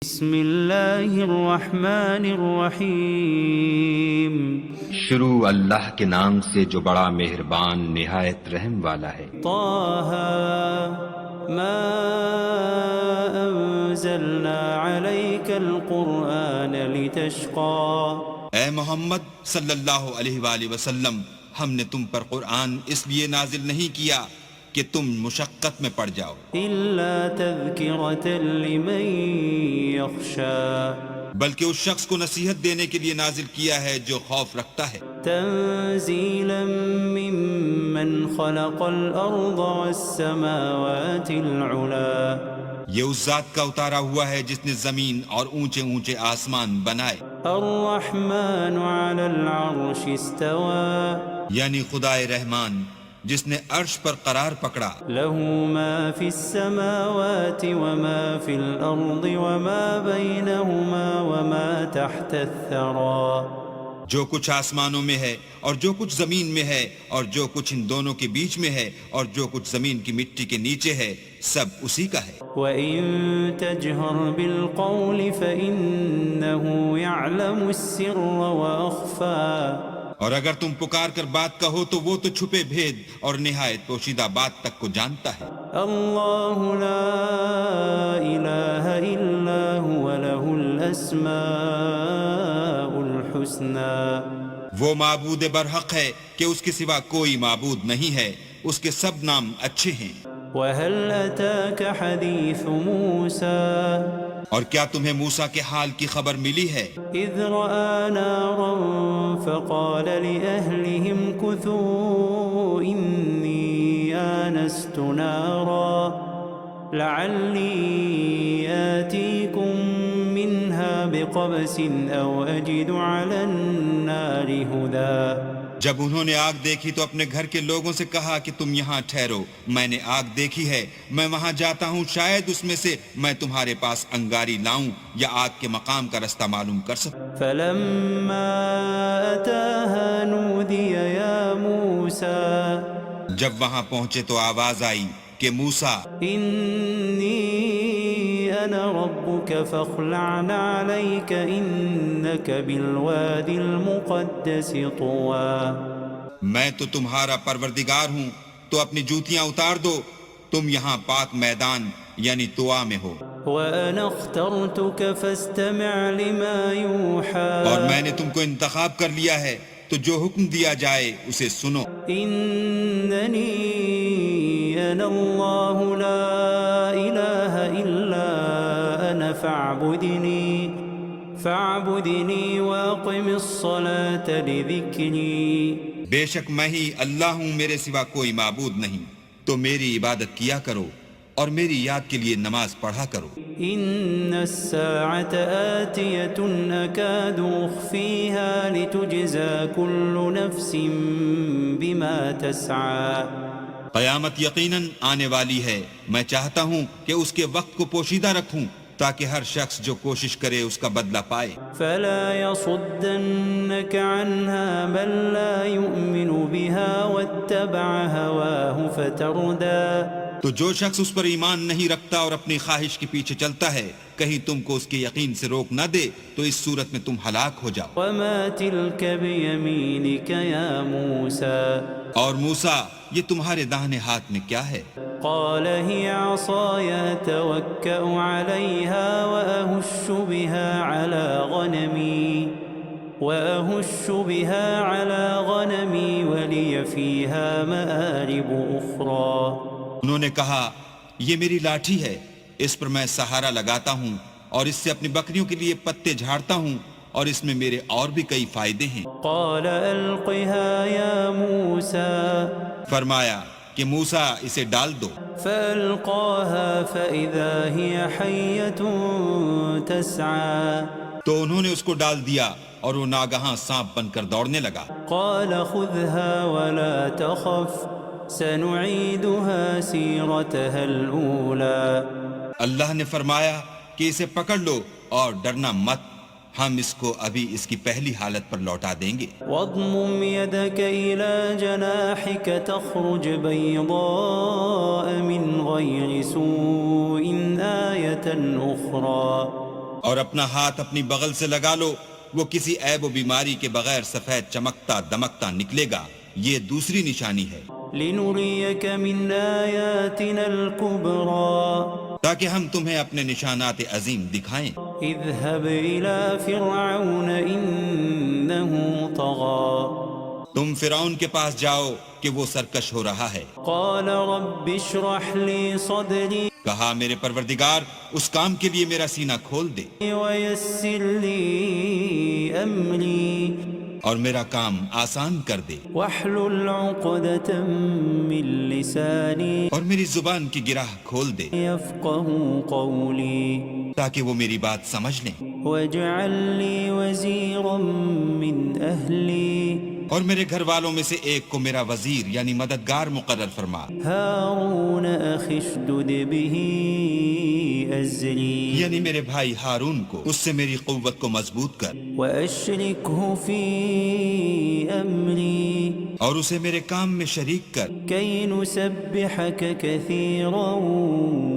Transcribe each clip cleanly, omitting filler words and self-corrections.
بسم اللہ الرحمن الرحیم شروع اللہ کے نام سے جو بڑا مہربان نہایت رحم والا ہے۔ طه ما انزلنا عليك القرآن لتشقى اے محمد صلی اللہ علیہ وآلہ وسلم، ہم نے تم پر قرآن اس لیے نازل نہیں کیا کہ تم مشقت میں پڑ جاؤ، إلا تذكرة لمن يخشى بلکہ اس شخص کو نصیحت دینے کے لیے نازل کیا ہے جو خوف رکھتا ہے، تنزيلا ممن خلق الأرض والسماوات العلا یہ اس ذات کا اتارا ہوا ہے جس نے زمین اور اونچے اونچے آسمان بنائے، الرحمن على العرش استوى یعنی خدائے رحمان جس نے عرش پر قرار پکڑا، له ما في السماوات وما في الأرض وما بينهما وما تحت الثرى جو کچھ آسمانوں میں ہے اور جو کچھ زمین میں ہے اور جو کچھ ان دونوں کے بیچ میں ہے اور جو کچھ زمین کی مٹی کے نیچے ہے، سب اسی کا ہے۔ وإن تجهر بالقول فإنه يعلم السر وأخفى اور اگر تم پکار کر بات کہو تو وہ تو چھپے بھید اور نہایت پوشیدہ بات تک کو جانتا ہے۔ الله لا إله إلا هو له الأسماء الحسنى وہ معبود برحق ہے کہ اس کے سوا کوئی معبود نہیں ہے، اس کے سب نام اچھے ہیں۔ وهل أتاك حديث موسى اور کیا تمہیں موسیٰ کے حال کی خبر ملی ہے؟ إذ رأى نارا فقال لأهلهم كثوا إني آنست نارا لعلي آتيكم منها بقبس أو أجد على النار هدى جب انہوں نے آگ دیکھی تو اپنے گھر کے لوگوں سے کہا کہ تم یہاں ٹھہرو، میں نے آگ دیکھی ہے، میں وہاں جاتا ہوں، شاید اس میں سے میں تمہارے پاس انگاری لاؤں یا آگ کے مقام کا رستہ معلوم کر سکوں۔ فلما أتاها نودي يا موسى جب وہاں پہنچے تو آواز آئی کہ موسیٰ، إني أنا ربك فاخلع عليك إنك بالواد المقدس طوى میں تو تمہارا پروردگار ہوں، تو اپنی جوتیاں اتار دو، تم یہاں پاک میدان یعنی طوا میں ہو، وأنا اخترتك فاستمع لما اور يوحى میں نے تم کو انتخاب کر لیا ہے، تو جو حکم دیا جائے اسے سنو۔ إنني أنا الله لا إله إلا أنا فاعبدني وأقم الصلاة لذكري بے شک میں ہی اللہ ہوں، میرے سوا کوئی معبود نہیں، تو میری عبادت کیا کرو اور میری یاد کے لیے نماز پڑھا کرو۔ إن الساعة آتية أكاد أخفيها لتجزى كل نفس بما تسعى قیامت یقیناً آنے والی ہے، میں چاہتا ہوں کہ اس کے وقت کو پوشیدہ رکھوں تاکہ ہر شخص جو کوشش کرے اس کا بدلہ پائے۔ فلا يصدنك عنها من لا يؤمن بها واتبع هواه فتردى تو جو شخص اس پر ایمان نہیں رکھتا اور اپنی خواہش کے پیچھے چلتا ہے، کہیں تم کو اس کے یقین سے روک نہ دے تو اس صورت میں تم ہلاک ہو جاؤ۔ وما تلك بيمينك يا موسى اور موسیٰ، یہ تمہارے داہنے ہاتھ میں کیا ہے؟ قال هي عصاي أتوكأ عليها وأهش بها على غنمي ولي فيها مآرب أخرى انہوں نے کہا، یہ میری لاٹھی ہے، اس پر میں سہارا لگاتا ہوں اور اس سے اپنی بکریوں کے لیے پتے جھاڑتا ہوں، اور اس میں میرے اور بھی کئی فائدے ہیں۔ قال ألقها يا موسى فرمایا کہ موسیٰ اسے ڈال دو، فألقاها فإذا هي حية تسعى تو انہوں نے اس کو ڈال دیا اور وہ ناگہاں سانپ بن کر دوڑنے لگا۔ قال خذها ولا تخف سنعيدها سيرتها الأولى اللہ نے فرمایا کہ اسے پکڑ لو اور ڈرنا مت، ہم اس کو ابھی اس کی پہلی حالت پر لوٹا دیں گے۔ واضمم يدك إلى جناحك تخرج بيضاء من غير سوء آية أخرى اور اپنا ہاتھ اپنی بغل سے لگا لو، وہ کسی عیب و بیماری کے بغیر سفید چمکتا دمکتا نکلے گا، یہ دوسری نشانی ہے، لنريك من آياتنا الكبرى تاکہ ہم تمہیں اپنے نشانات عظیم دکھائیں۔ اذهب إلى فرعون إنه طغى تم فرعون کے پاس جاؤ کہ وہ سرکش ہو رہا ہے۔ قال رب اشرح لي صدري کہا میرے پروردگار اس کام کے لیے میرا سینہ کھول دے ويسر لي أمري اور میرا کام آسان کر دے، واحلل عقدة من لساني اور میری زبان کی گرہ کھول دے يفقهوا قولي تاکہ وہ میری بات سمجھ لیں، واجعل لي وزيرا من أهلي اور میرے گھر والوں میں سے ایک کو میرا وزیر یعنی مددگار مقرر فرما، هارون أخي اشدد به أزري یعنی میرے بھائی ہارون کو، اس سے میری قوت کو مضبوط کر وأشركه في أمري اور اسے میرے کام میں شریک کر، كي نسبحك كثيرا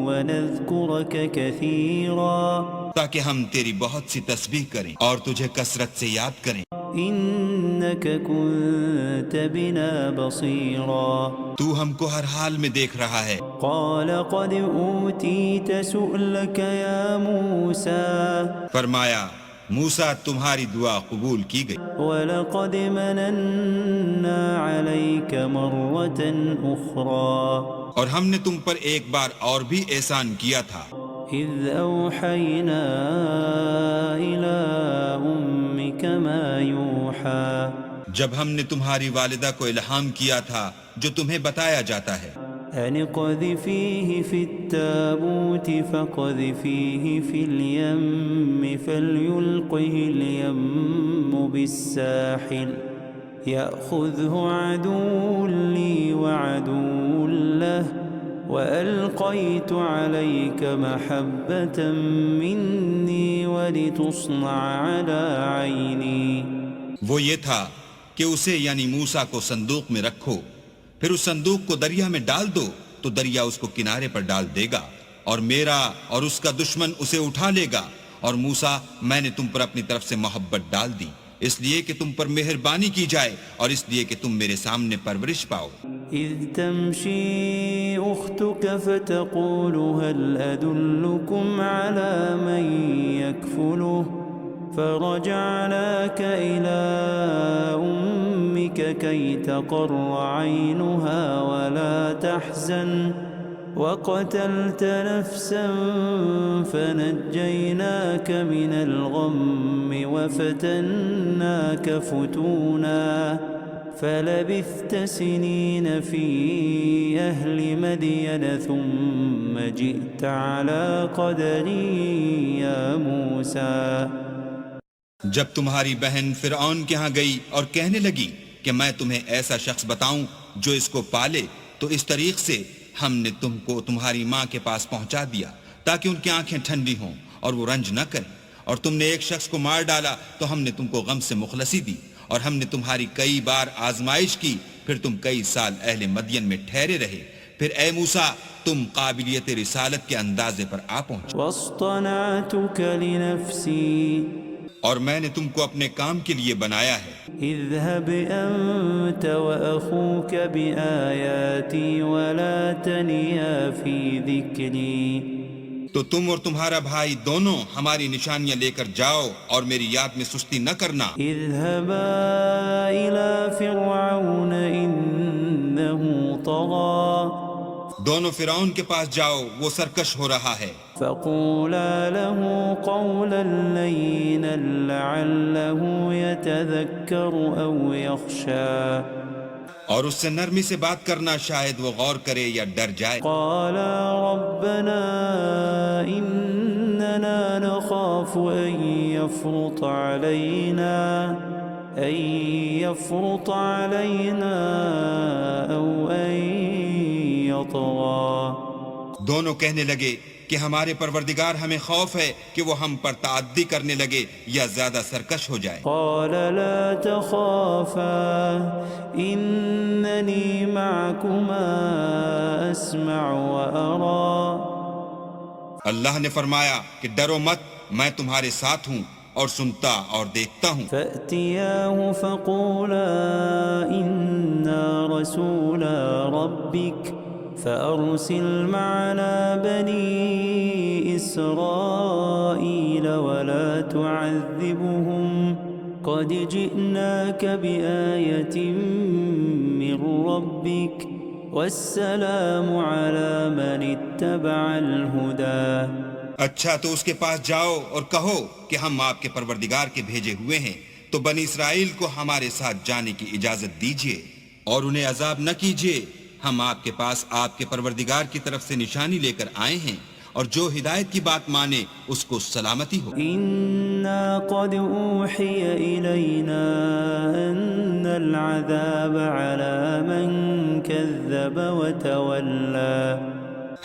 ونذكرك كثيرا تاکہ ہم تیری بہت سی تسبیح کریں اور تجھے کثرت سے یاد کریں، إنك كنت بنا بصيرا تو ہم کو ہر حال میں دیکھ رہا ہے۔ قال قد أوتيت سؤلك يا موسى فرمایا موسیٰ تمہاری دعا قبول کی گئی، ولقد مننا عليك مرة أخرى اور ہم نے تم پر ایک بار اور بھی احسان کیا تھا، إذ أوحينا إلى أمك ما يوحى جب ہم نے تمہاری والدہ کو الہام کیا تھا جو تمہیں بتایا جاتا ہے، أن اقذفيه في التابوت فاقذفيه في اليم فليلقه اليم بالساحل يأخذه عدو لي وعدو له وألقيت عليك محبة مني ولتصنع على عيني۔ وہ یہ تھا کہ اسے یعنی موسیٰ کو صندوق میں رکھو، پھر اس صندوق کو دریا میں ڈال دو تو دریا اس کو کنارے پر ڈال دے گا، اور میرا اور اس کا دشمن اسے اٹھا لے گا، اور موسیٰ میں نے تم پر اپنی طرف سے محبت ڈال دی، اس لیے کہ تم پر مہربانی کی جائے اور اس لیے کہ تم میرے سامنے پرورش پاؤ۔ إذ تمشي أختك فتقول هل أدلكم على من يكفله فرجعناك إلى أمك كي تقر عينها ولا تحزن وقتلت نفسا فنجيناك من الغم وفتناك فتونا فلبثت سنين في أهل مدين ثم جئت على قدر يا موسى۔ جب تمہاری بہن فرعون کے ہاں گئی اور کہنے لگی کہ میں تمہیں ایسا شخص بتاؤں جو اس کو پالے، تو اس طریق سے ہم نے تم کو تمہاری ماں کے پاس پہنچا دیا تاکہ ان کی آنکھیں ٹھنڈی ہوں اور وہ رنج نہ کریں، اور تم نے ایک شخص کو مار ڈالا تو ہم نے تم کو غم سے مخلصی دی، اور ہم نے تمہاری کئی بار آزمائش کی، پھر تم کئی سال اہل مدین میں ٹھہرے رہے، پھر اے موسیٰ تم قابلیت رسالت کے اندازے پر آ پہنچے، واصطنعتك لنفسي اور میں نے تم کو اپنے کام کے لیے بنایا ہے، اذهب أنت وأخوك بآياتي ولا تنيا في ذكري۔ تو تم اور تمہارا بھائی دونوں ہماری نشانیاں لے کر جاؤ اور میری یاد میں سستی نہ کرنا۔ اذهبا إلى فرعون إنه طغى دونوں فرعون کے پاس جاؤ، وہ سرکش ہو رہا ہے، فقولا له قولا لينا لعله يتذكر أو يخشى اور اس سے نرمی سے بات کرنا، شاید وہ غور کرے یا ڈر جائے۔ قالا ربنا إننا نخاف أن يفرط علينا أو أن يطغى۔ دونوں کہنے لگے کہ ہمارے پروردگار ہمیں خوف ہے کہ وہ ہم پر تعدی کرنے لگے یا زیادہ سرکش ہو جائے۔ قال لا تخافا إنني معكما أسمع وأرى۔ اللہ نے فرمایا کہ ڈرو مت، میں تمہارے ساتھ ہوں اور سنتا اور دیکھتا ہوں۔ فأتياه فقولا إنا رسولا ربك فأرسل معنا بني إسرائيل ولا تعذبهم قد جئناك بآية من ربك والسلام على من اتبع الهدى۔ اچھا تو اس کے پاس جاؤ اور کہو کہ ہم آپ کے پروردگار کے بھیجے ہوئے ہیں، تو بنی اسرائیل کو ہمارے ساتھ جانے کی اجازت دیجیے اور انہیں عذاب نہ کیجیے۔ ہم آپ کے پاس آپ کے پروردگار کی طرف سے نشانی لے کر آئے ہیں، اور جو ہدایت کی بات مانے اس کو سلامتی ہو۔ إنا قد أوحي إلينا أن العذاب على من كذب وتولى۔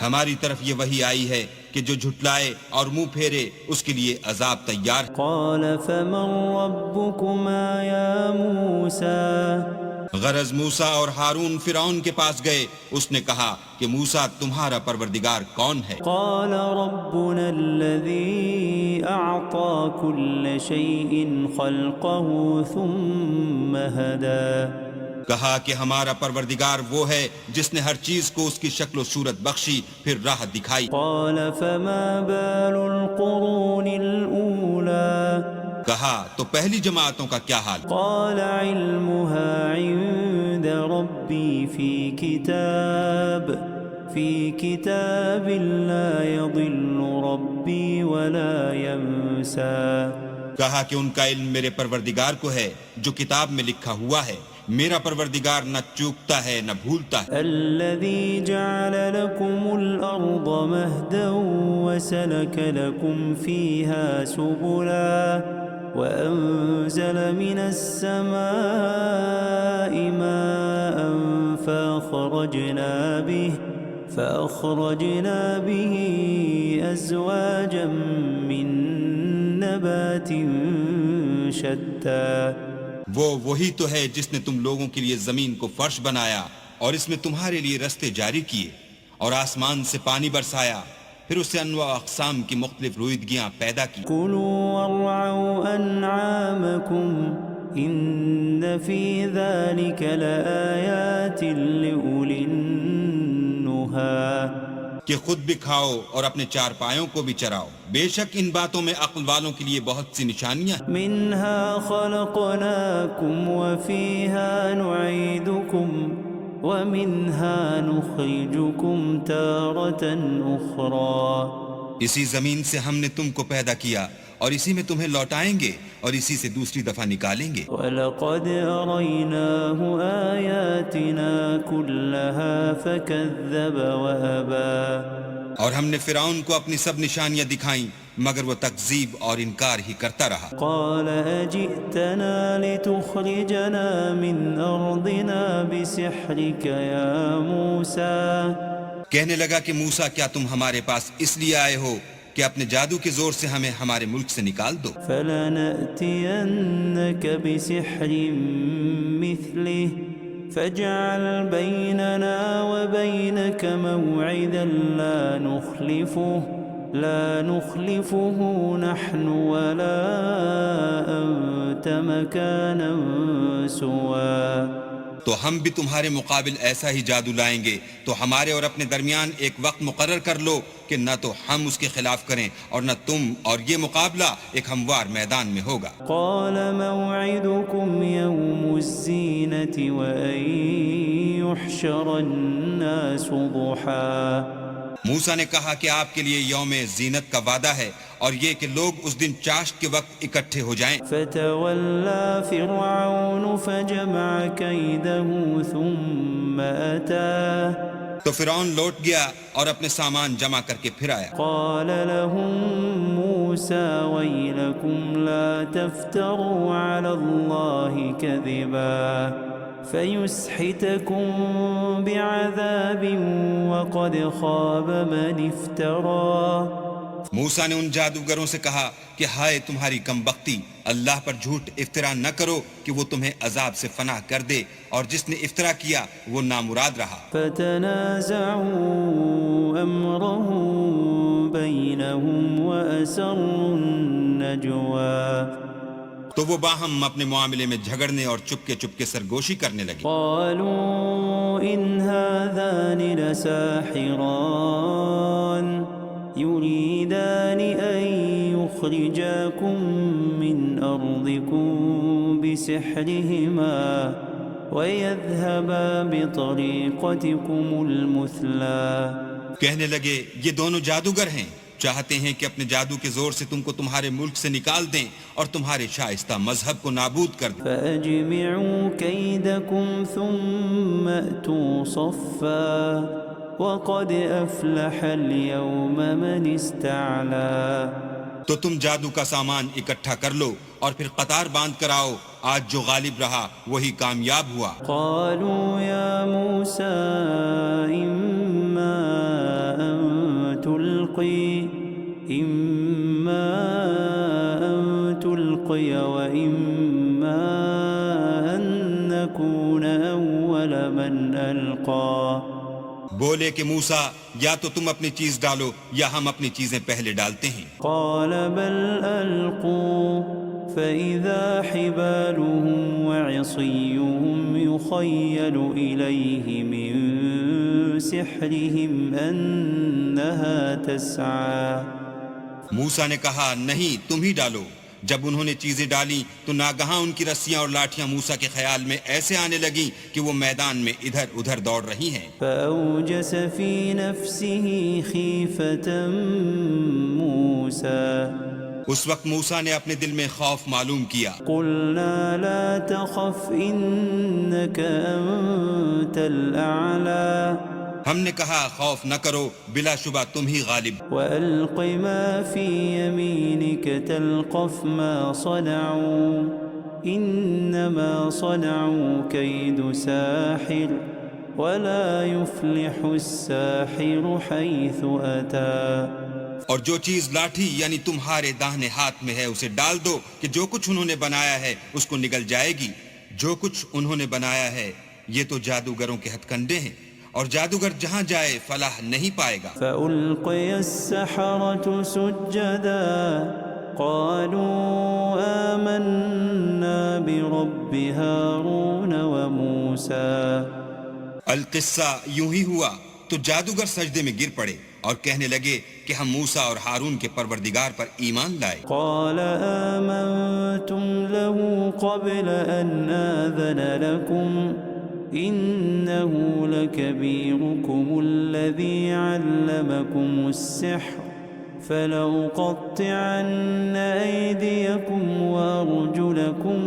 ہماری طرف یہ وحی آئی ہے کہ جو جھٹلائے اور منہ پھیرے اس کے لیے عذاب تیار ہے۔ قال فمن ربكما يا موسى؟ غرض موسیٰ اور ہارون فرعون کے پاس گئے، اس نے کہا کہ موسیٰ تمہارا پروردگار کون ہے؟ قال ربنا الذي أعطى كل شيء خلقه ثم هدى۔ کہا کہ ہمارا پروردگار وہ ہے جس نے ہر چیز کو اس کی شکل و صورت بخشی پھر راہ دکھائی۔ قال فما بال القرون الأولى؟ کہا تو پہلی جماعتوں کا کیا حال؟ قال علمها عند ربي في كتاب لا يضل ربي ولا ينسى۔ کہا کہ ان کا علم میرے پروردگار کو ہے جو کتاب میں لکھا ہوا ہے، میرا پروردگار نہ چوکتا ہے نہ بھولتا ہے۔ الذي جعل لكم الأرض مهدا وسلك لكم فيها سبلا وأنزل من السماء ماء فأخرجنا به أزواجا من نبات شتى۔ وہی تو ہے جس نے تم لوگوں کے لیے زمین کو فرش بنایا اور اس میں تمہارے لیے رستے جاری کیے، اور آسمان سے پانی برسایا، پھر اس سے انواع اقسام کی مختلف رویدگیاں پیدا کی۔ كلوا وارعوا أنعامكم إن في ذلك لآيات لأولي النهى۔ کہ خود بھی کھاؤ اور اپنے چار پایوں کو بھی چراؤ، بے شک ان باتوں میں عقل والوں کے لیے بہت سی نشانیاں ہیں۔ منها خلقناكم وفيها نعيدكم ومنها نخرجكم تارة أخرى۔ اسی زمین سے ہم نے تم کو پیدا کیا اور اسی میں تمہیں لوٹائیں گے اور اسی سے دوسری دفعہ نکالیں گے۔ وَلَقَدْ أَرَيْنَاهُ آيَاتِنَا كُلَّهَا فَكَذَّبَ وَأَبَى۔ اور ہم نے فرعون کو اپنی سب نشانیاں دکھائیں مگر وہ تکذیب اور انکار ہی کرتا رہا۔ قَالَ أَجِئْتَنَا لِتُخْرِجَنَا مِنْ أَرْضِنَا بِسِحْرِكَ يَا مُوسَى۔ کہنے لگا کہ موسیٰ کیا تم ہمارے پاس اس لیے آئے ہو کہ اپنے جادو کے زور سے ہمیں ہمارے ملک سے نکال دو؟ فَلَنَأْتِيَنَّكَ بِسِحْرٍ مِثْلِهِ فَاجْعَلْ بَيْنَنَا وَبَيْنَكَ مَوْعِدًا لا نخلفه نحن ولا أنت مكانا سوا۔ تو ہم بھی تمہارے مقابل ایسا ہی جادو لائیں گے، تو ہمارے اور اپنے درمیان ایک وقت مقرر کر لو کہ نہ تو ہم اس کے خلاف کریں اور نہ تم، اور یہ مقابلہ ایک ہموار میدان میں ہوگا۔ قال موعدكم يوم الزينة وأن يحشر الناس ضحى۔ موسیٰ نے کہا کہ آپ کے لیے یوم زینت کا وعدہ ہے اور یہ کہ لوگ اس دن چاشت کے وقت اکٹھے ہو جائیں۔ فتولى فرعون فجمع كيده ثم أتى۔ تو فرعون لوٹ گیا اور اپنے سامان جمع کر کے پھر آیا۔ قال لهم موسى ويلكم لا تفتروا على الله كذبا فيسحتكم بعذاب وقد خاب من افترى۔ موسیٰ نے ان جادوگروں سے کہا کہ ہائے تمہاری کم بختی، اللہ پر جھوٹ افطرا نہ کرو کہ وہ تمہیں عذاب سے فنا کر دے، اور جس نے افطرا کیا وہ نامراد رہا۔ فتنازعوا أمرهم بينهم وأسروا النجوى تو وہ باہم اپنے معاملے میں جھگڑنے اور چپکے سرگوشی کرنے لگے. قالوا إن هذان لساحران يريدان أن يخرجاكم من أرضكم بسحرهما ويذهبا بطريقتكم المثلى. کہنے لگے یہ دونوں جادوگر ہیں، چاہتے ہیں کہ اپنے جادو کے زور سے تم کو تمہارے ملک سے نکال دیں اور تمہارے شائستہ مذہب کو نابود کر دیں. فأجمعوا كيدكم ثم أتوا صفا وقد أفلح اليوم من استعلى. تو تم جادو کا سامان اکٹھا کر لو اور پھر قطار باندھ کر آؤ، آج جو غالب رہا وہی کامیاب ہوا. قالوا يا موسى إما أن تلقي وإما أن نكون أول من ألقى. بولے کہ موسیٰ یا تو تم اپنی چیز ڈالو یا ہم اپنی چیزیں پہلے ڈالتے ہیں. قال بل ألقوا فإذا حبالهم وعصيهم يخيل إليه من سحرهم أنها تسعى. موسیٰ نے کہا نہیں تم ہی ڈالو. جب انہوں نے چیزیں ڈالی تو ناگہاں ان کی رسیاں اور لاٹھیاں موسیٰ کے خیال میں ایسے آنے لگیں کہ وہ میدان میں ادھر ادھر دوڑ رہی ہیں. فأوجس في نفسه خيفة موسى. اس وقت موسیٰ نے اپنے دل میں خوف معلوم کیا. قلنا لا تخف إنك أنت الأعلى. ہم نے کہا خوف نہ کرو، بلا شبہ تم ہی غالب. وألق ما في يمينك تلقف ما صنعوا إنما صنعوا كيد ساحر ولا يفلح الساحر حيث أتى. اور جو چیز لاٹھی یعنی تمہارے داہنے ہاتھ میں ہے اسے ڈال دو کہ جو کچھ انہوں نے بنایا ہے اس کو نگل جائے گی. جو کچھ انہوں نے بنایا ہے یہ تو جادوگروں کے ہتھ کنڈے ہیں، اور جادوگر جہاں جائے فلاح نہیں پائے گا. فألقي السحرة سجدا قالوا آمنا برب هارون وموسى. القصہ یوں ہی ہوا تو جادوگر سجدے میں گر پڑے اور کہنے لگے کہ ہم موسیٰ اور ہارون کے پروردگار پر ایمان لائے. قال آمنتم له قبل أن آذن لكم إنه لكبيركم الذي علمكم السحر فلأقطعن أيديكم وأرجلكم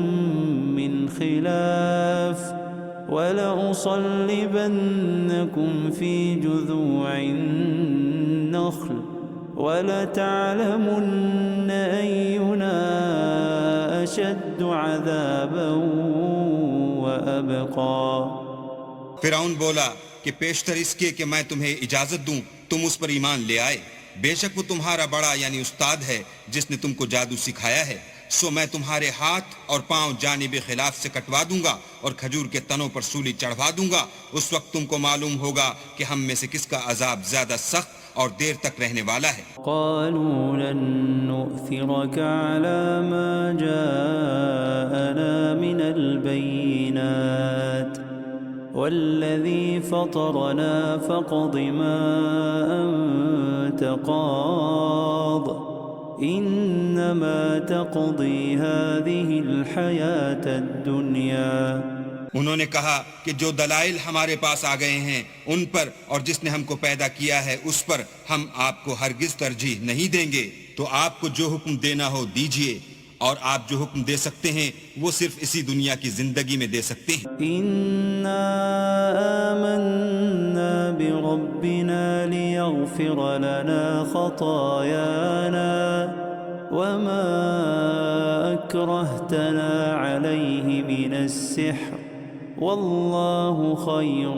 من خلاف ولأصلبنكم في جذوع النخل ولتعلمن أينا أشد عذابا وأبقى. فرعون بولا کہ پیشتر اس کے کہ میں تمہیں اجازت دوں تم اس پر ایمان لے آئے. بے شک وہ تمہارا بڑا یعنی استاد ہے جس نے تم کو جادو سکھایا ہے. سو میں تمہارے ہاتھ اور پاؤں جانب خلاف سے کٹوا دوں گا اور کھجور کے تنوں پر سولی چڑھوا دوں گا. اس وقت تم کو معلوم ہوگا کہ ہم میں سے کس کا عذاب زیادہ سخت اور دیر تک رہنے والا ہے. قالوا لن نؤثرك على ما جاءنا من البينات والذي فطرنا فاقض ما أنت قاض إنما تقضي هذه الحياة الدنيا. انہوں نے کہا کہ جو دلائل ہمارے پاس آ گئے ہیں ان پر اور جس نے ہم کو پیدا کیا ہے اس پر ہم آپ کو ہرگز ترجیح نہیں دیں گے. تو آپ کو جو حکم دینا ہو دیجئے، اور آپ جو حکم دے سکتے ہیں وہ صرف اسی دنیا کی زندگی میں دے سکتے ہیں. إنا آمنا بربنا ليغفر لنا خطايانا وما أكرهتنا عليه من السحر والله خير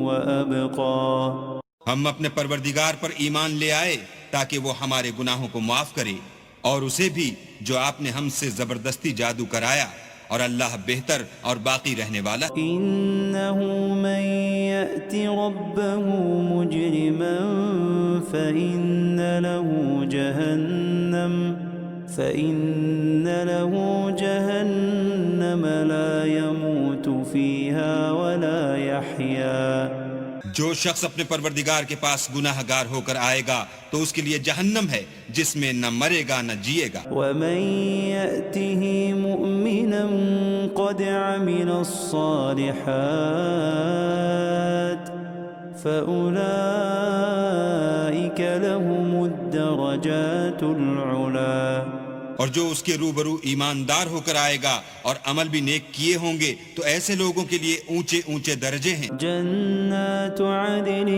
وأبقى. ہم اپنے پروردگار پر ایمان لے آئے تاکہ وہ ہمارے گناہوں کو معاف کرے، اور اسے بھی جو آپ نے ہم سے زبردستی جادو کرایا، اور اللہ بہتر اور باقی رہنے والا. إنه من يأت ربه مجرما فإن له جهنم لا يموت فيها ولا يحيا. جو شخص اپنے پروردگار کے پاس گناہ گار ہو کر آئے گا تو اس کے لیے جہنم ہے جس میں نہ مرے گا نہ جیے گا. ومن يأته مؤمنا قد عمل الصالحات فأولئك لهم الدرجات العلا. اور جو اس کے روبرو ایماندار ہو کر آئے گا اور عمل بھی نیک کیے ہوں گے تو ایسے لوگوں کے لیے اونچے اونچے درجے ہیں. جنات عدن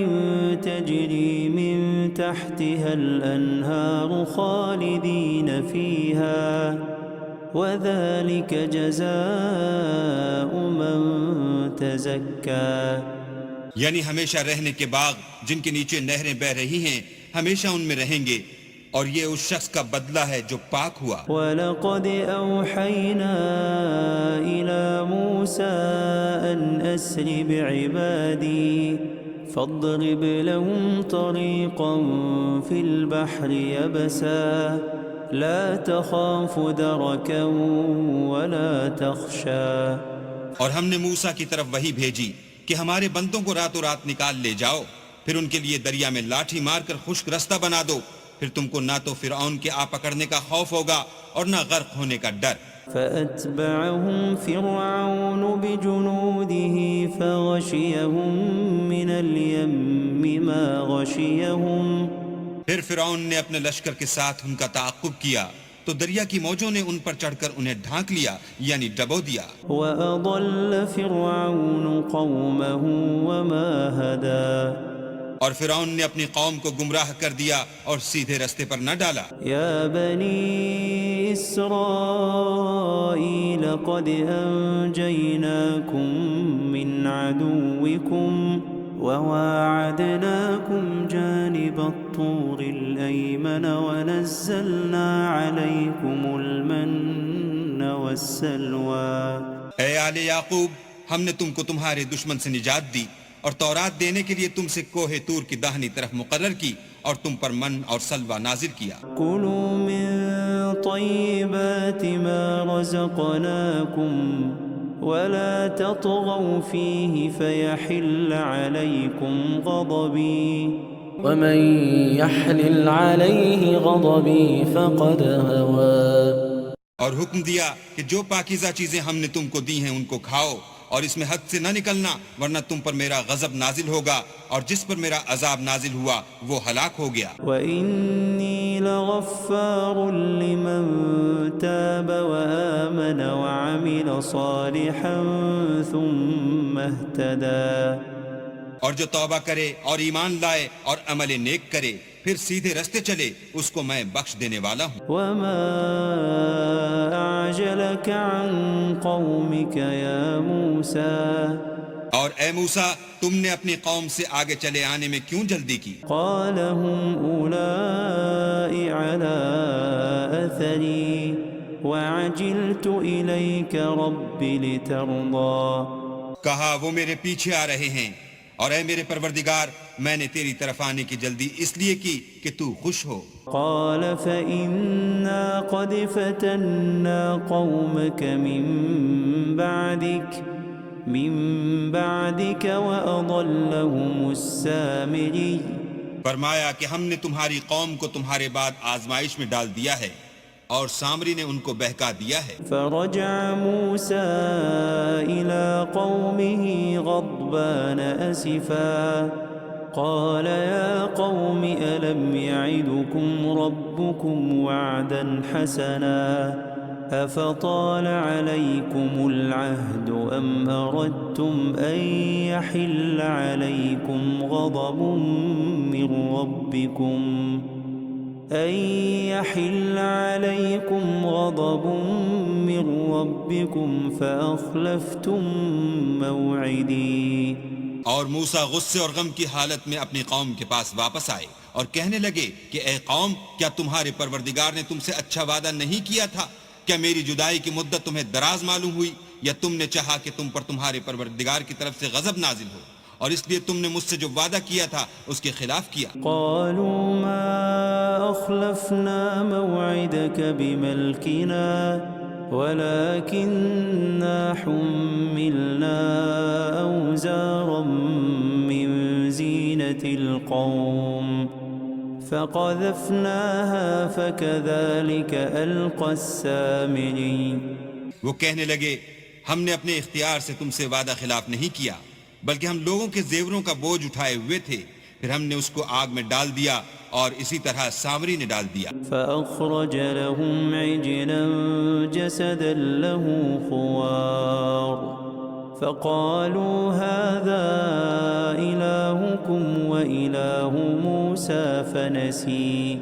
تجری من تحتها الأنهار خالدين فيها وذلك جزاء من تزكى. یعنی ہمیشہ رہنے کے باغ جن کے نیچے نہریں بہ رہی ہیں ہمیشہ ان میں رہیں گے اور یہ اس شخص کا بدلہ ہے جو پاک ہوا. وَلَقَدْ أَوْحَيْنَا إِلَى مُوسَىٰ أَنْ أَسْرِ بِعِبَادِي فَاضْرِبْ لَهُمْ طَرِيقًا فِي الْبَحْرِ يَبَسًا لَا تَخَافُ دَرَكًا وَلَا تَخْشَىٰ. اور ہم نے موسیٰ کی طرف وحی بھیجی کہ ہمارے بندوں کو راتوں رات نکال لے جاؤ، پھر ان کے لیے دریا میں لاٹھی مار کر خشک رستہ بنا دو، پھر تم کو نہ تو فرعون کے آ پکڑنے کا خوف ہوگا اور نہ غرق ہونے کا ڈر. فَأَتْبَعَهُمْ فِرْعَوْنُ بِجُنُودِهِ فَغَشِيَهُمْ مِنَ الْيَمِّ مَا غَشِيَهُمْ. پھر فرعون نے اپنے لشکر کے ساتھ ان کا تعاقب کیا تو دریا کی موجوں نے ان پر چڑھ کر انہیں ڈھانک لیا یعنی ڈبو دیا. وَأَضَلَّ فِرْعَوْنُ قَوْمَهُ وَمَا هَدَىٰ. اور فرعون نے اپنی قوم کو گمراہ کر دیا اور سیدھے رستے پر نہ ڈالا. یا بنی اسرائیل قد انجیناکم من عدوکم وواعدناکم جانب الطور الایمن ونزلنا علیکم المن والسلوى. اے آل یعقوب، ہم نے تم کو تمہارے دشمن سے نجات دی اور تورات دینے کے لیے تم سے کوہ طور کی داہنی طرف مقرر کی اور تم پر من اور سلوہ نازل کیا. کلوا من طیبات ما رزقناکم ولا تطغوا فیہ فیحل علیکم غضبی ومن يحلل عليه غضبي فقد هوى. اور حکم دیا کہ جو پاکیزہ چیزیں ہم نے تم کو دی ہیں ان کو کھاؤ اور اس میں حد سے نہ نکلنا ورنہ تم پر میرا غضب نازل ہوگا اور جس پر میرا عذاب نازل ہوا وہ ہلاک ہو گیا. وَإِنِّي لَغَفَّارٌ لِّمَن تَابَ وَآمَنَ وَعَمِلَ صَالِحًا ثُمَّ اهْتَدَىٰ. اور جو توبہ کرے اور ایمان لائے اور عمل نیک کرے پھر سیدھے رستے چلے اس کو میں بخش دینے والا ہوں. وَمَا أَعْجَلَكَ عَن قَوْمِكَ يَا مُوسَىٰ. اور اے موسیٰ تم نے اپنی قوم سے آگے چلے آنے میں کیوں جلدی کی؟ قَالَ هُمْ أُولَاءِ عَلَىٰ أَثَرِي وَعَجِلْتُ إِلَيْكَ رَبِّ لِتَرْضَىٰ. کہا وہ میرے پیچھے آ رہے ہیں اور اے میرے پروردگار میں نے تیری طرف آنے کی جلدی اس لیے کی کہ تو خوش ہو. قال فإنا قد فتنا قومك من بعدك وأضلهم السامري. فرمایا کہ ہم نے تمہاری قوم کو تمہارے بعد آزمائش میں ڈال دیا ہے اور سامری نے ان کو بہکا دیا ہے. فرجع موسى إلى قومه غضبان أسفا قال يا قوم ألم يعدكم ربكم وعدا حسنا أفطال عليكم العهد أم أردتم أن يحل عليكم غضب من ربكم فأخلفتم موعدي. اور موسیٰ غصے اور غم کی حالت میں اپنی قوم کے پاس واپس آئے اور کہنے لگے کہ اے قوم، کیا تمہارے پروردگار نے تم سے اچھا وعدہ نہیں کیا تھا؟ کیا میری جدائی کی مدت تمہیں دراز معلوم ہوئی یا تم نے چاہا کہ تم پر تمہارے پروردگار کی طرف سے غضب نازل ہو اور اس لیے تم نے مجھ سے جو وعدہ کیا تھا اس کے خلاف کیا؟ قالوا ما أخلفنا موعدك بملكنا ولكننا حملنا أوزارا من زينة القوم فقذفناها فكذلك ألقى السامري. وہ کہنے لگے ہم نے اپنے اختیار سے تم سے وعدہ خلاف نہیں کیا بلکہ ہم لوگوں کے زیوروں کا بوجھ اٹھائے ہوئے تھے، پھر ہم نے اس کو آگ میں ڈال دیا اور اسی طرح سامری نے ڈال دیا. فأخرج لهم عجلا جسدا له خوار فقالوا هذا إلهكم وإله موسى فنسي.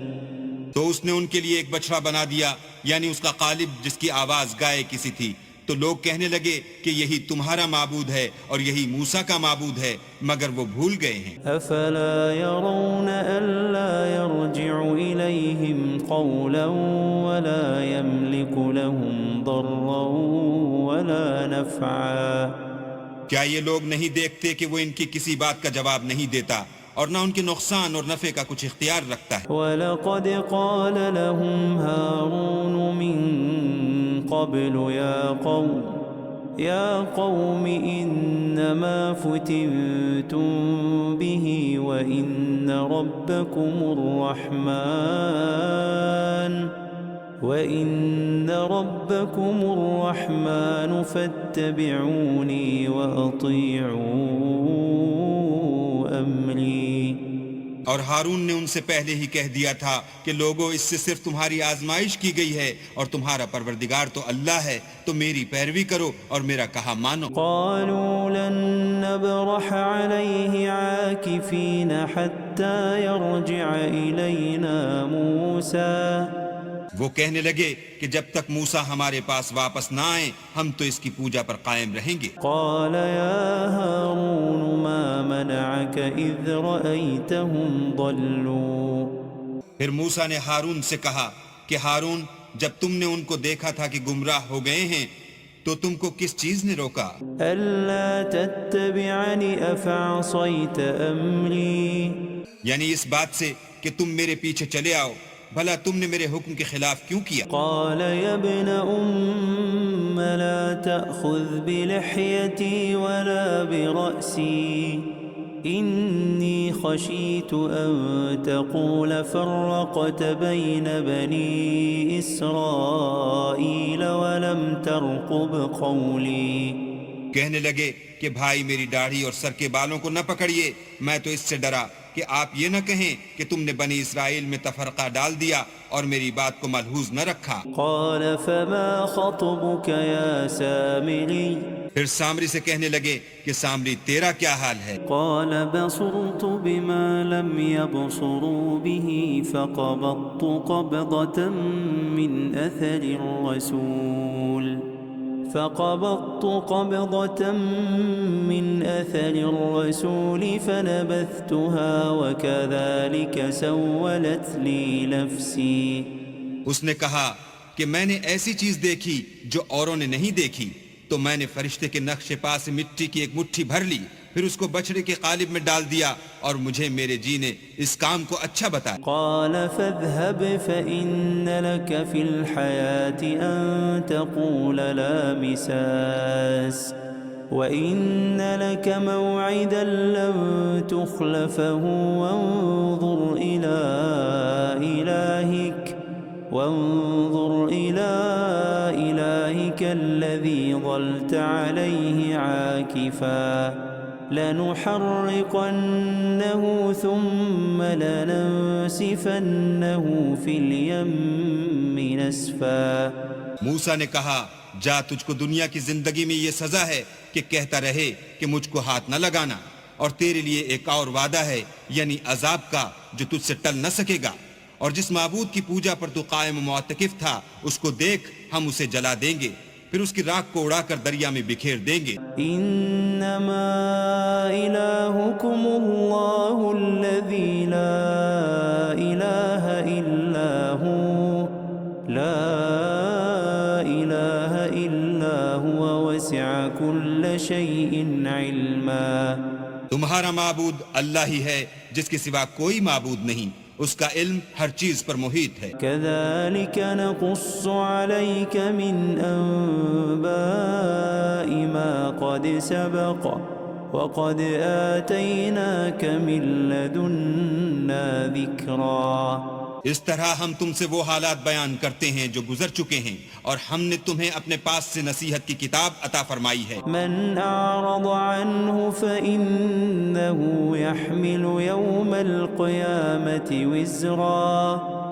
تو اس نے ان کے لیے ایک بچڑا بنا دیا، یعنی اس کا قالب جس کی آواز گائے کسی تھی. تو لوگ کہنے لگے کہ یہی تمہارا معبود ہے اور یہی موسیٰ کا معبود ہے، مگر وہ بھول گئے ہیں. أفلا يرون ألا يرجع إليهم قولا ولا يملك لهم ضرا ولا نفعا. کیا یہ لوگ نہیں دیکھتے کہ وہ ان کی کسی بات کا جواب نہیں دیتا اور نہ ان کے نقصان اور نفع کا کچھ اختیار رکھتا ہے؟ وَلَقَدْ قَالَ لَهُمْ هَارُونُ مِن قَبْلُ يَا قَوْمِ إِنَّمَا فُتِنْتُمْ بِهِ وَإِنَّ رَبَّكُمُ الرَّحْمَنُ فَاتَّبِعُونِي وَأَطِيعُوا أَمْرِي. اور ہارون نے ان سے پہلے ہی کہہ دیا تھا کہ لوگوں اس سے صرف تمہاری آزمائش کی گئی ہے اور تمہارا پروردگار تو اللہ ہے، تو میری پیروی کرو اور میرا کہا مانو. قالوا لن نبرح عليه عاكفين حتى يرجع إلينا موسى. وہ کہنے لگے کہ جب تک موسیٰ ہمارے پاس واپس نہ آئیں ہم تو اس کی پوجا پر قائم رہیں گے. قال يا هارون ما منعك إذ رأيتهم ضلوا. پھر موسیٰ نے ہارون سے کہا کہ ہارون، جب تم نے ان کو دیکھا تھا کہ گمراہ ہو گئے ہیں تو تم کو کس چیز نے روکا؟ ألا تتبعني أفعصيت أمري. یعنی اس بات سے کہ تم میرے پیچھے چلے آؤ، بھلا تم نے میرے حکم کے خلاف کیوں کیا؟ قال يا ابن أم لا تأخذ بلحيتي ولا برأسي إني خشيت أن تقول فرقت بين بني إسرائيل ولم ترقب قولي. کہنے لگے کہ بھائی میری داڑھی اور سر کے بالوں کو نہ پکڑیے، میں تو اس سے ڈرا کہ آپ یہ نہ کہیں کہ تم نے بنی اسرائیل میں تفرقہ ڈال دیا اور میری بات کو ملحوظ نہ رکھا. قال فما خطبك يا سامري. پھر سامری سے کہنے لگے کہ سامری تیرا کیا حال ہے؟ قال بصرت بما لم يبصروا به فقبضت قبضة من أثر الرسول فنبذتها وكذلك سولت لي نفسي. اس نے کہا کہ میں نے ایسی چیز دیکھی جو اوروں نے نہیں دیکھی، تو میں نے فرشتے کے نقش پا سے مٹی کی ایک مٹھی بھر لی، پھر اس کو بچڑے کے قالب میں ڈال دیا اور مجھے میرے جی نے اس کام کو اچھا بتایا. قال فاذهب فإن لك في الحياة أن تقول لا مساس وإن لك موعدا لن تخلفه وانظر إلى إلهك الذي ظلت عليه عاكفا لنحرقنه ثم لننسفنه في اليم نسفا. موسیٰ نے کہا جا، تجھ کو دنیا کی زندگی میں یہ سزا ہے کہ کہتا رہے کہ مجھ کو ہاتھ نہ لگانا، اور تیرے لیے ایک اور وعدہ ہے یعنی عذاب کا جو تجھ سے ٹل نہ سکے گا، اور جس معبود کی پوجا پر تو قائم و معتکف تھا اس کو دیکھ، ہم اسے جلا دیں گے، پھر اس کی راکھ کو اڑا کر دریا میں بکھیر دیں گے. انما الہکم اللہ الذی لا الہ الا ہو لا إله إلا هو وسع كل شيء علما. تمہارا معبود اللہ ہی ہے جس کے سوا کوئی معبود نہیں، اس کا علم ہر چیز پر محیط ہے. كذلك نقص عليك من أنباء ما قد سبق وقد آتيناك من لدنا ذكرا. اس طرح ہم تم سے وہ حالات بیان کرتے ہیں جو گزر چکے ہیں، اور ہم نے تمہیں اپنے پاس سے نصیحت کی کتاب عطا فرمائی ہے. من أعرض عنه فإنه يحمل يوم القيامة وزرا.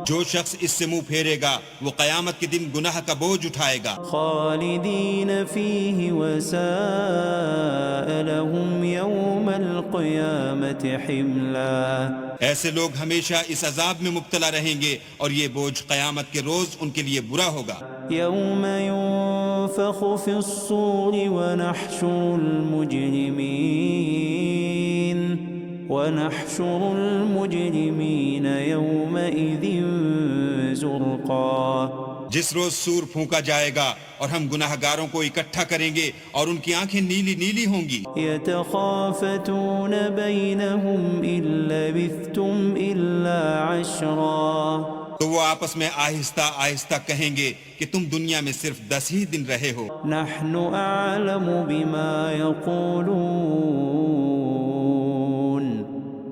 جو شخص اس سے منہ پھیرے گا وہ قیامت کے دن گناہ کا بوجھ اٹھائے گا. خالدين فيه وساء لهم يوم القيامة حملا. ایسے لوگ ہمیشہ اس عذاب میں مبتلا رہیں گے اور یہ بوجھ قیامت کے روز ان کے لیے برا ہوگا. يوم ينفخ في الصور ونحشر المجرمين يومئذ زرقا. جس روز سور پھونکا جائے گا اور ہم گناہ گاروں کو اکٹھا کریں گے اور ان کی آنکھیں نیلی نیلی ہوں گی. يتخافتون بينهم إن لبثتم إلا عشرا. تو وہ آپس میں آہستہ آہستہ کہیں گے کہ تم دنیا میں صرف 10 ہی دن رہے ہو. نحن أعلم بما يقولون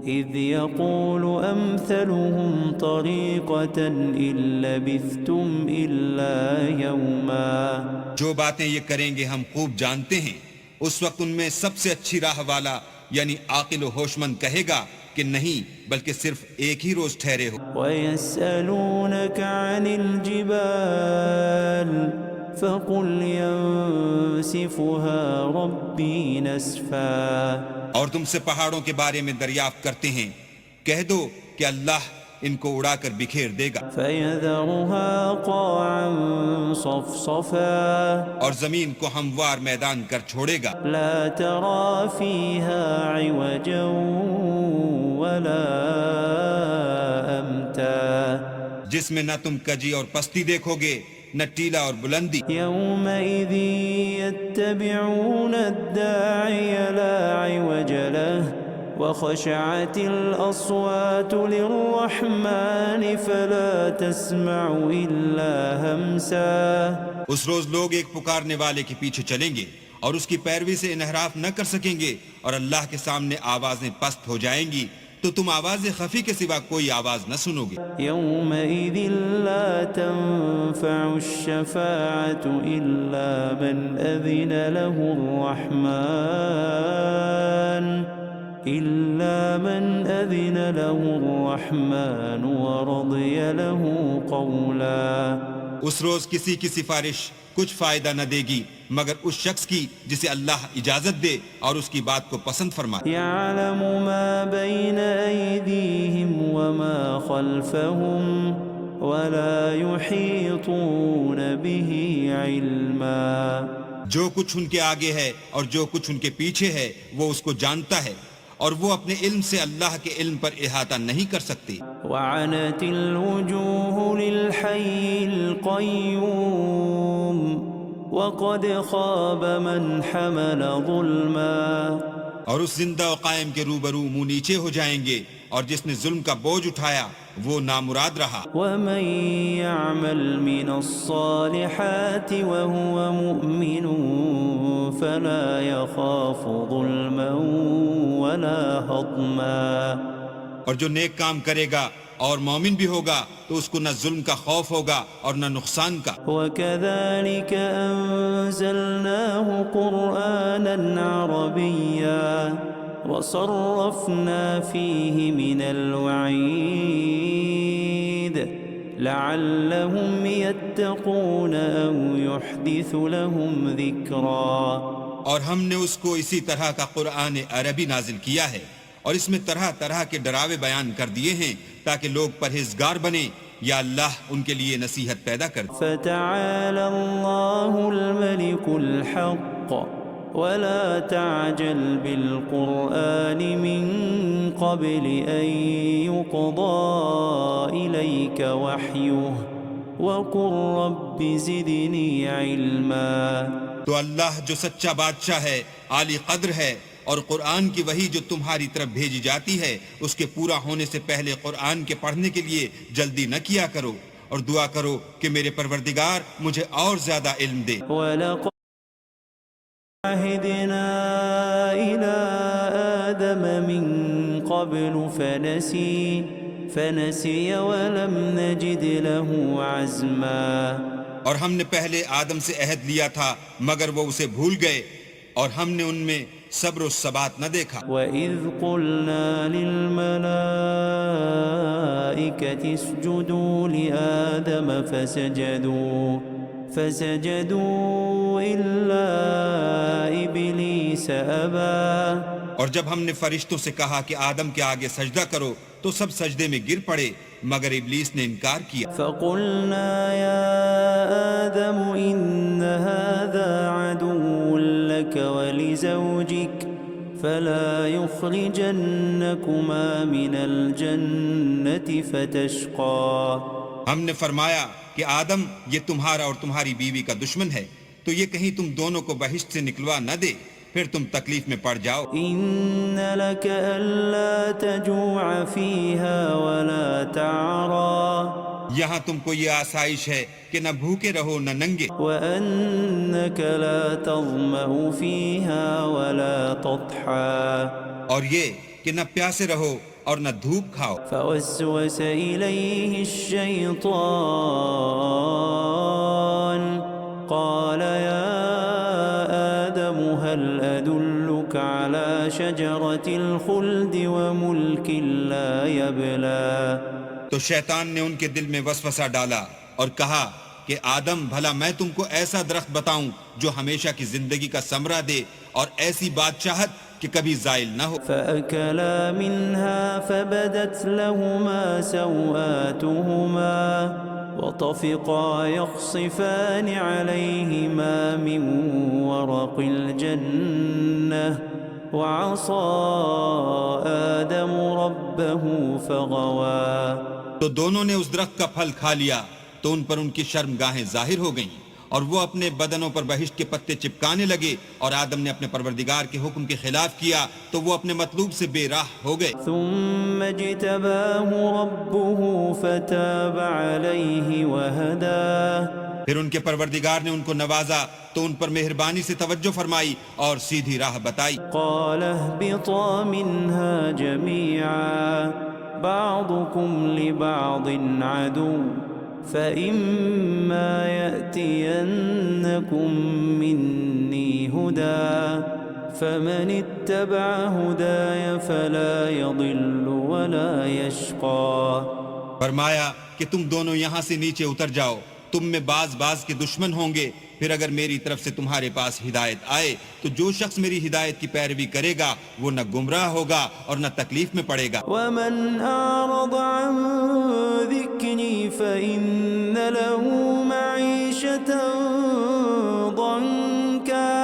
إذ يقول أمثلهم طريقة إن لبثتم إلا يوما. جو باتیں یہ کریں گے ہم خوب جانتے ہیں. اس وقت ان میں سب سے اچھی راہ والا یعنی عاقل و ہوش مند کہے گا کہ نہیں بلکہ صرف ایک ہی روز ٹھہرے ہو. وَيَسْأَلُونَكَ عَنِ الْجِبَالِ فَقُلْ يَنسِفُهَا رَبِّي نَسْفًا. اور تم سے پہاڑوں کے بارے میں دریافت کرتے ہیں، کہہ دو کہ اللہ ان کو اڑا کر بکھیر دے گا. فَيَذَرُهَا قَاعًا صَفْصَفًا. اور زمین کو ہموار میدان کر چھوڑے گا. لَا تَرَى فِيهَا عِوَجًا وَلَا أَمْتًا. جس میں نہ تم کجی اور پستی دیکھو گے نہ ٹیلا اور بلندی. يَوْمَئِذٍ يَتَّبِعُونَ الدَّاعِيَ لَا عِوَجَ لَهُ وَخَشَعَتِ الْأَصْوَاتُ لِلرَّحْمَنِ فَلَا تَسْمَعُ إِلَّا هَمْسًا. اس روز لوگ ایک پکارنے والے کے پیچھے چلیں گے اور اس کی پیروی سے انحراف نہ کر سکیں گے، اور اللہ کے سامنے آوازیں پست ہو جائیں گی تو تم آواز خفی کے سوا کوئی آواز نہ سنو گے. يَوْمَئِذٍ لَا تَنفَعُ الشَّفَاعَةُ إِلَّا مَنْ أَذِنَ له الرَّحْمَنُ وَرَضِيَ لَهُ قَوْلًا. اس روز کسی کی سفارش کچھ فائدہ نہ دے گی مگر اس شخص کی جسے اللہ اجازت دے اور اس کی بات کو پسند فرمائے. يَعْلَمُ مَا بَيْنَ أَيْدِيهِمْ وَمَا خَلْفَهُمْ وَلَا يُحِيطُونَ بِهِ عِلْمًا. جو کچھ ان کے آگے ہے اور جو کچھ ان کے پیچھے ہے وہ اس کو جانتا ہے، اور وہ اپنے علم سے اللہ کے علم پر احاطہ نہیں کر سکتی. وعنت الوجوه للحي القيوم وقد خاب من حمل ظلما. اور اس زندہ و قائم کے روبرو منہ نیچے ہو جائیں گے، اور جس نے ظلم کا بوجھ اٹھایا وہ نامراد رہا. ومن يعمل من الصالحات وهو مؤمن فلا يخاف ظلما ولا هضما. اور جو نیک کام کرے گا اور مومن بھی ہوگا تو اس کو نہ ظلم کا خوف ہوگا اور نہ نقصان کا. وَكَذَلِكَ أَنزَلْنَاهُ قُرْآنًا عَرَبِيًّا وَصَرَّفْنَا فِيهِ مِنَ الْوَعِيدِ لَعَلَّهُمْ يَتَّقُونَ أَوْ يُحْدِثُ لَهُمْ ذِكْرًا. اور ہم نے اس کو اسی طرح کا قرآن عربی نازل کیا ہے، اور اس میں طرح طرح کے ڈراوے بیان کر دیے ہیں تاکہ لوگ پرہیزگار بنیں یا اللہ ان کے لیے نصیحت پیدا کر. فَتَعَالَى اللَّهُ الْمَلِكُ الْحَقُّ وَلَا تَعْجَلْ بِالْقُرْآنِ مِنْ قَبْلِ أَنْ يُقْضَى إِلَيْكَ وَحْيُهُ وقل رب زدني علما. تو اللہ جو سچا بادشاہ ہے، عالی قدر ہے، اور قرآن کی وحی جو تمہاری طرف بھیجی جاتی ہے اس کے پورا ہونے سے پہلے قرآن کے پڑھنے کے لیے جلدی نہ کیا کرو، اور دعا کرو کہ میرے پروردگار مجھے اور زیادہ علم دے. وَلَقَدْ عَهِدْنَا إِلَىٰ آدَمَ مِن قَبْلُ فَنَسِيَ وَلَمْ نَجِدْ لَهُ عَزْمًا. اور ہم نے پہلے آدم سے عہد لیا تھا مگر وہ اسے بھول گئے، اور ہم نے ان میں صبر و ثبات نہ دیکھا. وَإِذْ قُلْنَا لِلْمَلَائِكَةِ اسْجُدُوا لِآدَمَ فَسَجَدُوا إِلَّا إِبْلِيسَ أَبَى. اور جب ہم نے فرشتوں سے کہا کہ آدم کے آگے سجدہ کرو تو سب سجدے میں گر پڑے مگر ابلیس نے انکار کیا. فَقُلْنَا يَا آدَمُ إِنَّ هَذَا عَدُوٌّ لَكَ وَلِزَوْجِكَ فَلَا يُخْرِجَنَّكُمَا مِنَ الْجَنَّةِ فَتَشْقَى. ہم نے فرمایا کہ آدم یہ تمہارا اور تمہاری بیوی کا دشمن ہے، تو یہ کہیں تم دونوں کو بہشت سے نکلوا نہ دے، پھر تم تکلیف میں پڑ جاؤ. إِنَّ لَكَ أَلَّا تَجُوعَ فِيهَا وَلَا تَعْرَى. یہاں تم کو یہ آسائش ہے کہ نہ بھوکے رہو نہ ننگے، وَأَنَّكَ لَا تَظْمَأُ فِيهَا وَلَا تَضْحَى. اور یہ کہ نہ پیاسے رہو اور نہ دھوپ کھاؤ. فوسوس إليه الشيطان قال يا آدم هل أدلك على شجرة الخلد وملك لا يبلى. تو شیطان نے ان کے دل میں وسوسہ ڈالا اور کہا کہ آدم بھلا میں تم کو ایسا درخت بتاؤں جو ہمیشہ کی زندگی کا ثمرہ دے اور ایسی بادشاہت کہ کبھی زائل نہ ہو. فأكلا منها فبدت لهما سوآتهما وطفقا يخصفان عليهما من ورق الجنة وعصى آدم ربه فغوى. تو دونوں نے اس درخت کا پھل کھا لیا تو ان پر ان کی شرمگاہیں ظاہر ہو گئیں اور وہ اپنے بدنوں پر بہشت کے پتے چپکانے لگے، اور آدم نے اپنے پروردگار کے حکم کے خلاف کیا تو وہ اپنے مطلوب سے بے راہ ہو گئے. ثم اجتباه ربه فتاب عليه وهداه. پھر ان کے پروردگار نے ان کو نوازا تو ان پر مہربانی سے توجہ فرمائی اور سیدھی راہ بتائی. قال اهبطا منها جميعا بعضكم لبعض عدو فإما يأتينكم مني هدى فمن اتبع هداي فلا يضل ولا يشقى. فرمایا کہ تم دونوں یہاں سے نیچے اتر جاؤ، تم میں بعض کے دشمن ہوں گے، پھر اگر میری طرف سے تمہارے پاس ہدایت آئے تو جو شخص میری ہدایت کی پیروی کرے گا وہ نہ گمراہ ہوگا اور نہ تکلیف میں پڑے گا. ومن أعرض عن ذكري فإن له معيشة ضنكا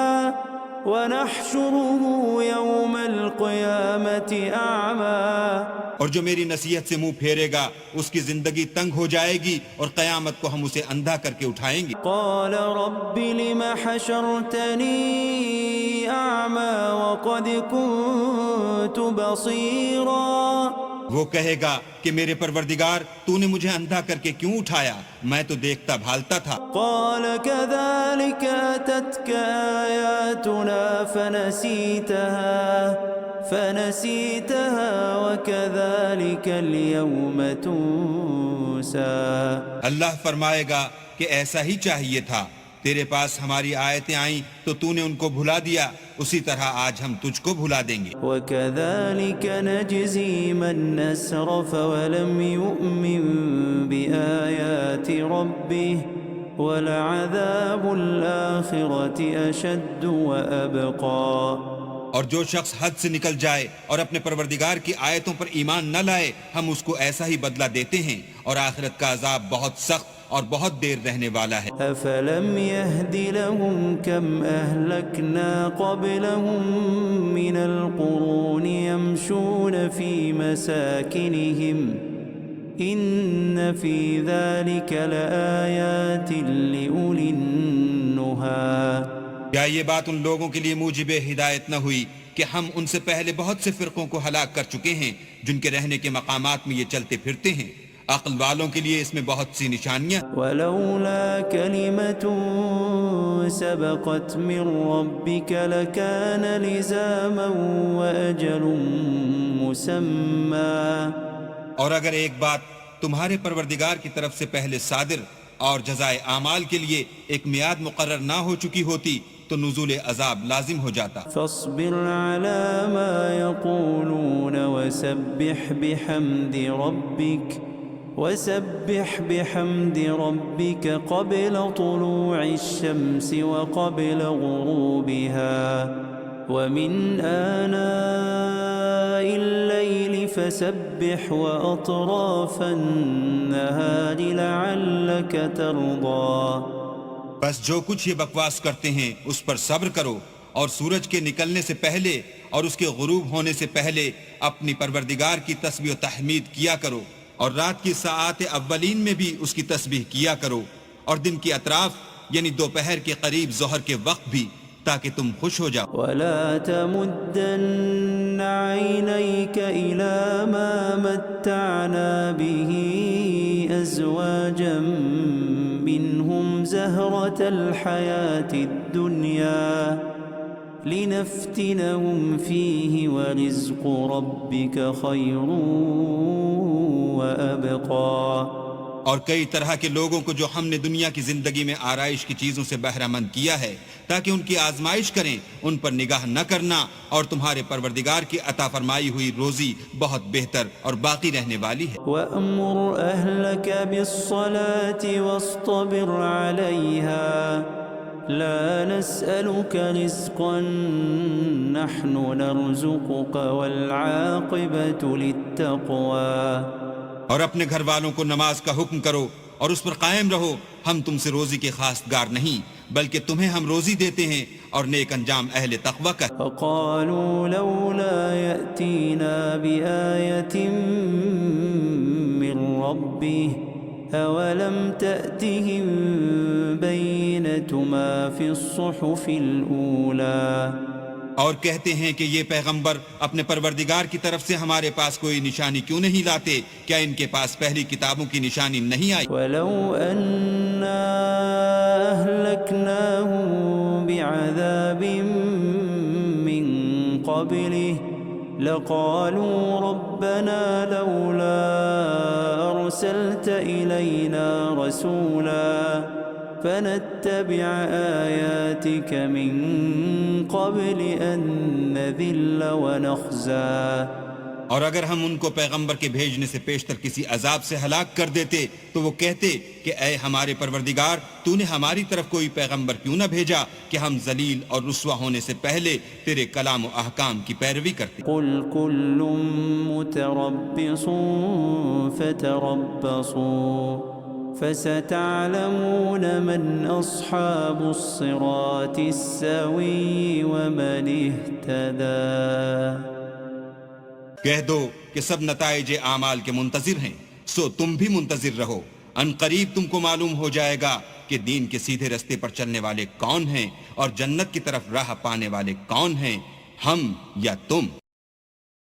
ونحشره يوم القيامة أعمى. اور جو میری نصیحت سے منہ پھیرے گا اس کی زندگی تنگ ہو جائے گی اور قیامت کو ہم اسے اندھا کر کے اٹھائیں گے. قال رب لم حشرتني أعمى وقد كنت بصيرا. وہ کہے گا کہ میرے پروردگار تو نے مجھے اندھا کر کے کیوں اٹھایا، میں تو دیکھتا بھالتا تھا. قال كذلك أتتك آياتنا فنسيتها وكذلك اليوم تنسى. اللہ فرمائے گا کہ ایسا ہی چاہیے تھا، تیرے پاس ہماری آیتیں آئیں تو تو نے ان کو بھلا دیا، اسی طرح آج ہم تجھ کو بھلا دیں گے. وكذلك نجزي من أسرف ولم يؤمن بآيات ربه ولعذاب الآخرة أشد وأبقى. اور جو شخص حد سے نکل جائے اور اپنے پروردگار کی آیتوں پر ایمان نہ لائے ہم اس کو ایسا ہی بدلہ دیتے ہیں، اور آخرت کا عذاب بہت سخت اور بہت دیر رہنے والا ہے. أفلم يهد لهم كم أهلكنا قبلهم من القرون يمشون في مساكنهم إن في ذلك لآيات لأولي النهى. کیا یہ بات ان لوگوں کے لیے موجب ہدایت نہ ہوئی کہ ہم ان سے پہلے بہت سے فرقوں کو ہلاک کر چکے ہیں جن کے رہنے کے مقامات میں یہ چلتے پھرتے ہیں؟ عقل والوں کے لیے اس میں بہت سی نشانیاں. ولولا كلمة سبقت من ربك لكان لزاما وأجل مسمى. اور اگر ایک بات تمہارے پروردگار کی طرف سے پہلے صادر اور جزائے اعمال کے لیے ایک میعاد مقرر نہ ہو چکی ہوتی تو نزول عذاب لازم ہو جاتا. فاصبر على ما يقولون وسبح بحمد ربك قبل طلوع الشمس وقبل غروبها ومن آناء الليل فسبح وأطراف النهار لعلك ترضى. بس جو کچھ یہ بکواس کرتے ہیں اس پر صبر کرو اور سورج کے نکلنے سے پہلے اور اس کے غروب ہونے سے پہلے اپنی پروردگار کی تسبیح و تحمید کیا کرو اور رات کی ساعات اولین میں بھی اس کی تسبیح کیا کرو اور دن کی اطراف یعنی دوپہر کے قریب ظہر کے وقت بھی تاکہ تم خوش ہو جاؤ. ولا تمدن عينيك إلى ما متعنا به أزواجا منهم زهرة الحياة الدنيا لنفتنهم فيه ورزق ربك خير وأبقى. اور کئی طرح کے لوگوں کو جو ہم نے دنیا کی زندگی میں آرائش کی چیزوں سے بہرہ مند کیا ہے تاکہ ان کی آزمائش کریں، ان پر نگاہ نہ کرنا، اور تمہارے پروردگار کی عطا فرمائی ہوئی روزی بہت بہتر اور باقی رہنے والی ہے. وَأَمُرْ أَهْلَكَ بِالصَّلَاةِ وَاصْطَبِرْ عَلَيْهَا لَا نَسْأَلُكَ رِزْقًا نَحْنُ نَرْزُقُكَ وَالْعَاقِبَةُ لِلتَّقْوَى. اور اپنے گھر والوں کو نماز کا حکم کرو اور اس پر قائم رہو، ہم تم سے روزی کے خواستگار نہیں بلکہ تمہیں ہم روزی دیتے ہیں اور نیک انجام اہل تقوی کا. فقالوا لولا يأتينا بآية من ربه أولم تأتهم بينة ما في الصحف الأولى. اور کہتے ہیں کہ یہ پیغمبر اپنے پروردگار کی طرف سے ہمارے پاس کوئی نشانی کیوں نہیں لاتے؟ کیا ان کے پاس پہلی کتابوں کی نشانی نہیں آئی؟ وَلَوْ أَنَّا أَهْلَكْنَاهُمْ بِعَذَابٍ مِّن قَبْلِهِ لَقَالُوا رَبَّنَا لَوْلَا أَرْسَلْتَ إِلَيْنَا رَسُولًا فنتبع آياتك من قبل أن نذل ونخزى. اور اگر ہم ان کو پیغمبر کے بھیجنے سے پیشتر کسی عذاب سے ہلاک کر دیتے تو وہ کہتے کہ اے ہمارے پروردگار تو نے ہماری طرف کوئی پیغمبر کیوں نہ بھیجا کہ ہم ذلیل اور رسوا ہونے سے پہلے تیرے کلام و احکام کی پیروی کرتے. قل كل متربص فتربصوا فستعلمون من أصحاب الصراط السوي ومن اهتدى. کہہ دو کہ سب نتائج اعمال کے منتظر ہیں، سو تم بھی منتظر رہو، ان قریب تم کو معلوم ہو جائے گا کہ دین کے سیدھے رستے پر چلنے والے کون ہیں اور جنت کی طرف راہ پانے والے کون ہیں، ہم یا تم.